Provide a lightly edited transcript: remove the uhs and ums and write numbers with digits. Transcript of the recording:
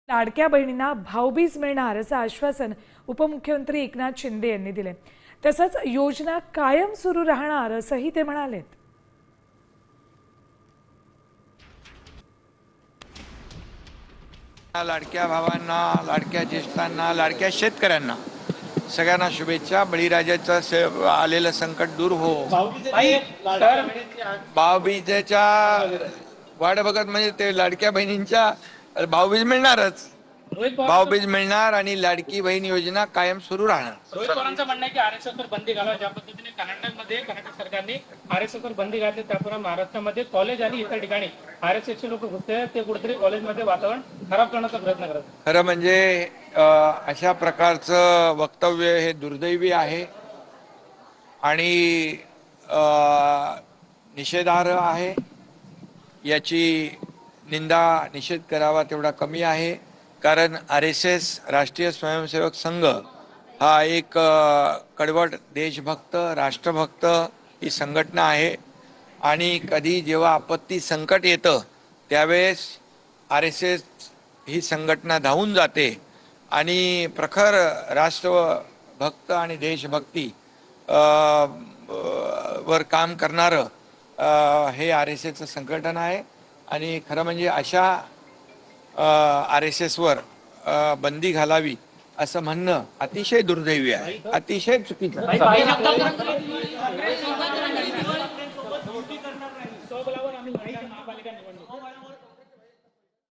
लाडक्या बहिणींना भाऊबीज मिळणार असं आश्वासन उपमुख्यमंत्री एकनाथ शिंदे यांनी दिले। तसंच योजना कायम सुरू राहणार असंही ते म्हणालेत। लाडक्या भावांना, लाडक्या ज्येष्ठांना, लाडक्या शेतकऱ्यांना सगळ्यांना शुभेच्छा। बळीराजाचं आलेलं संकट दूर हो। भाऊबीजेच्या वाट बघत म्हणजे ते लाडक्या बहिणींच्या भाऊबीज मिळणारच, भाऊबीज मिळणार आणि लाडकी बहीण योजना कायम सुरू राहणार। रोहित पवारांचं म्हणणं आहे की आरएसएसवर बंदी घालावा। ज्या पद्धतीने कर्नाटक सरकारने आरएसएसवर बंदी घातली, त्याप्रमाणे महाराष्ट्रामध्ये कॉलेज आणि इतर ठिकाणी आरएसएसचे लोक घुसते आहेत, ते कुठेतरी कॉलेजमध्ये वातावरण खराब करण्याचा प्रयत्न करतात। खरं म्हणजे अशा प्रकारचं वक्तव्य हे दुर्दैवी आहे आणि निषेधार्ह आहे। याची निंदा निषेध करावा तेवढा कमी आहे, कारण RSS राष्ट्रीय स्वयंसेवक संघ हा एक कडवट देशभक्त राष्ट्रभक्त ही संघटना आहे आणि कधी जेव्हा आपत्ती संकट येतं त्यावेळेस RSS ही संघटना धावून जाते आणि प्रखर राष्ट्रभक्त आणि देशभक्ती वर काम करणारं हे RSSचं संघटन आहे। आणि खरं म्हणजे अशा RSS वर बंदी घालावी असं म्हणणं अतिशय दुर्दैवी आहे, अतिशय चुकीचं आहे।